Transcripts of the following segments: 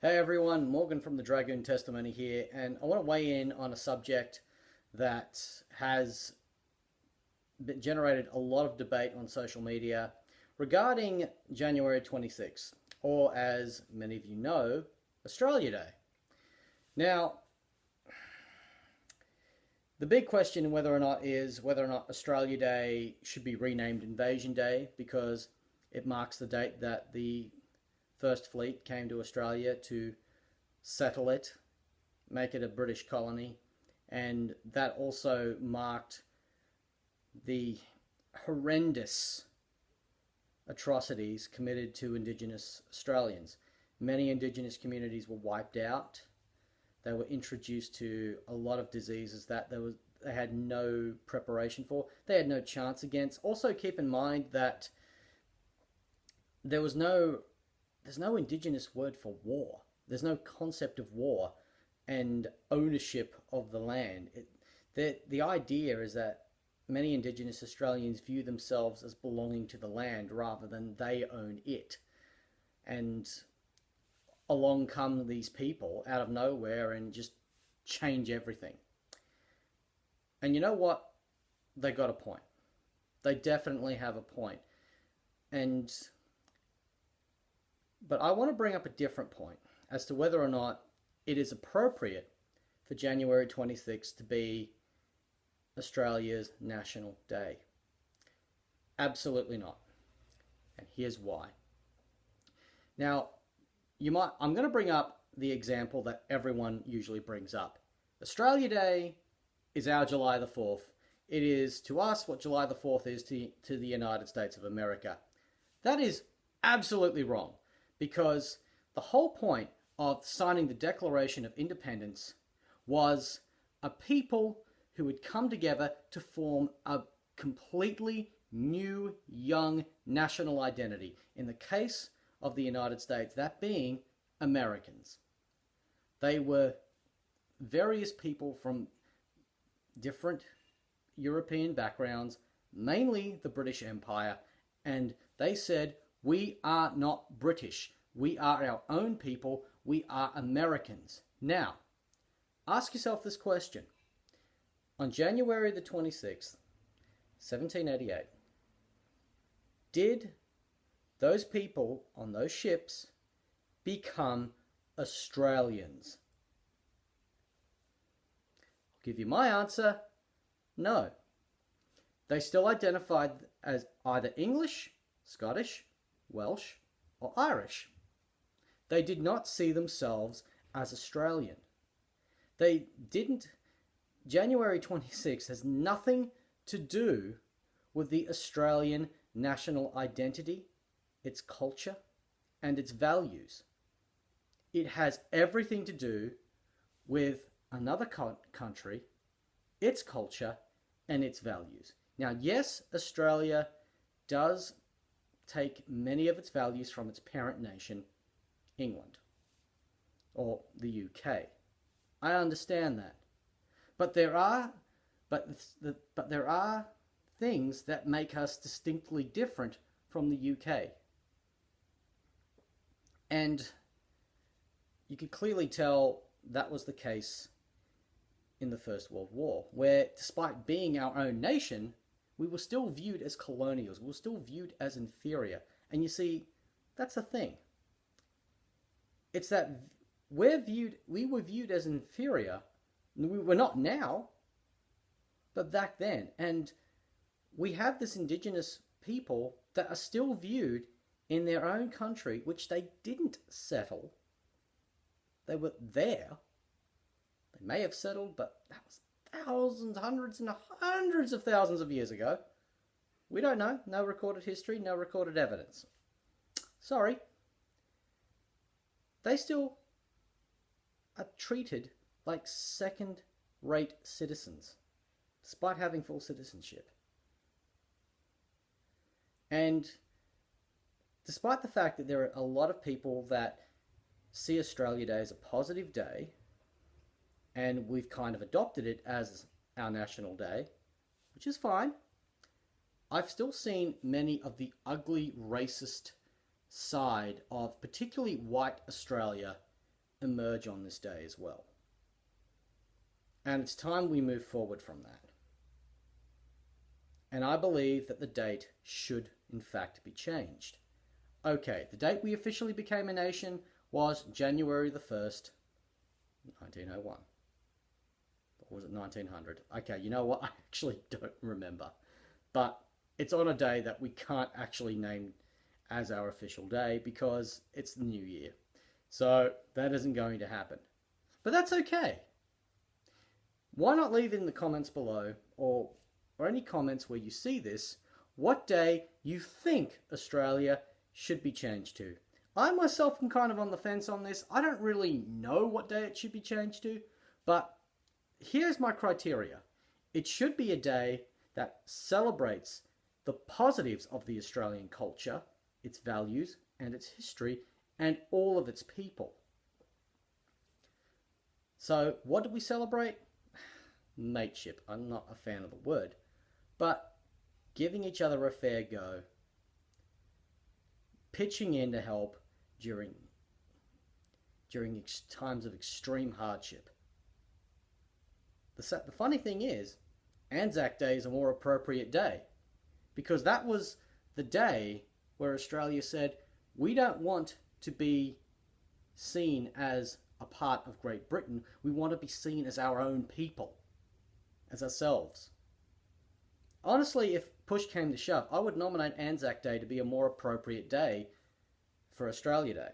Hey everyone, Morgan from the Dragoon Testimony here, and I want to weigh in on a subject that has generated a lot of debate on social media regarding January 26th, or as many of you know, Australia Day. Now, the big question whether or not Australia Day should be renamed Invasion Day because it marks the date that the First Fleet came to Australia to settle it, make it a British colony, and that also marked the horrendous atrocities committed to Indigenous Australians. Many Indigenous communities were wiped out. They were introduced to a lot of diseases that they had no preparation for. They had no chance against. Also, keep in mind that there's no Indigenous word for war. There's no concept of war and ownership of the land. The idea is that many Indigenous Australians view themselves as belonging to the land rather than they own it. And along come these people out of nowhere and just change everything. And you know what? They got a point. They definitely have a point. But I want to bring up a different point as to whether or not it is appropriate for January 26th to be Australia's National Day. Absolutely not. And here's why. Now, I'm going to bring up the example that everyone usually brings up. Australia Day is our July the 4th. It is to us what July the 4th is to the United States of America. That is absolutely wrong because the whole point of signing the Declaration of Independence was a people who had come together to form a completely new, young national identity. In the case of the United States, that being Americans. They were various people from different European backgrounds, mainly the British Empire, and they said, we are not British. We are our own people. We are Americans. Now, ask yourself this question. On January the 26th, 1788, did those people on those ships become Australians? I'll give you my answer. No. They still identified as either English, Scottish, Welsh, or Irish. They did not see themselves as Australian. They didn't. January 26 has nothing to do with the Australian national identity, its culture, and its values. It has everything to do with another country, its culture, and its values. Now, yes, Australia does take many of its values from its parent nation, England, or the UK. I understand that. But there are things that make us distinctly different from the UK. And you can clearly tell that was the case in the First World War, where despite being our own nation, we were still viewed as colonials. We were still viewed as inferior. And you see, that's the thing. It's that we were viewed as inferior. We're not now, but back then. And we have this Indigenous people that are still viewed in their own country, which they didn't settle. They were there. They may have settled, but that was thousands, hundreds and hundreds of thousands of years ago. We don't know. No recorded history, no recorded evidence. Sorry. They still are treated like second-rate citizens, despite having full citizenship. And despite the fact that there are a lot of people that see Australia Day as a positive day, and we've kind of adopted it as our national day, which is fine, I've still seen many of the ugly racist side of particularly white Australia emerge on this day as well. And it's time we move forward from that. And I believe that the date should, in fact, be changed. Okay, the date we officially became a nation was January the 1st, 1901. Or was it 1900? Okay, you know what? I actually don't remember. But it's on a day that we can't actually name as our official day because it's the new year. So that isn't going to happen. But that's okay. Why not leave in the comments below, or any comments where you see this, what day you think Australia should be changed to. I myself am kind of on the fence on this. I don't really know what day it should be changed to, but here's my criteria. It should be a day that celebrates the positives of the Australian culture, its values and its history, and all of its people. So what do we celebrate? Mateship. I'm not a fan of the word, but giving each other a fair go, pitching in to help during times of extreme hardship. The funny thing is, Anzac Day is a more appropriate day because that was the day where Australia said, we don't want to be seen as a part of Great Britain. We want to be seen as our own people, as ourselves. Honestly, if push came to shove, I would nominate Anzac Day to be a more appropriate day for Australia Day.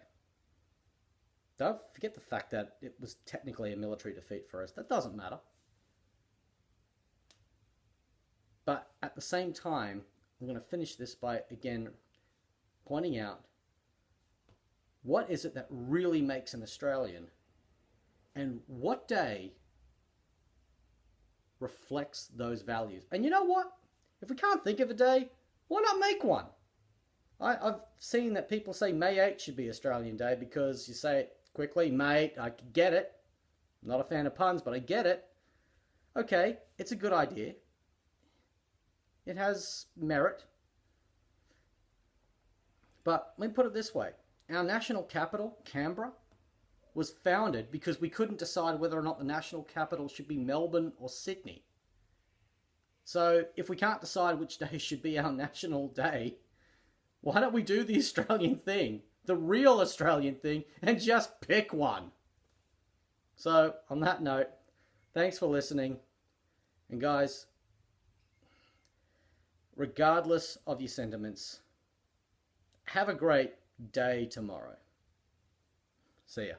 Don't forget the fact that it was technically a military defeat for us. That doesn't matter. But at the same time, I'm going to finish this by, again, pointing out what is it that really makes an Australian, and what day reflects those values. And you know what? If we can't think of a day, why not make one? I've seen that people say May 8th should be Australian Day because you say it quickly, mate. I get it. I'm not a fan of puns, but I get it. Okay, it's a good idea. It has merit. But let me put it this way. Our national capital, Canberra, was founded because we couldn't decide whether or not the national capital should be Melbourne or Sydney. So if we can't decide which day should be our national day, why don't we do the Australian thing, the real Australian thing, and just pick one? So on that note, thanks for listening. And guys, regardless of your sentiments, have a great day tomorrow. See ya.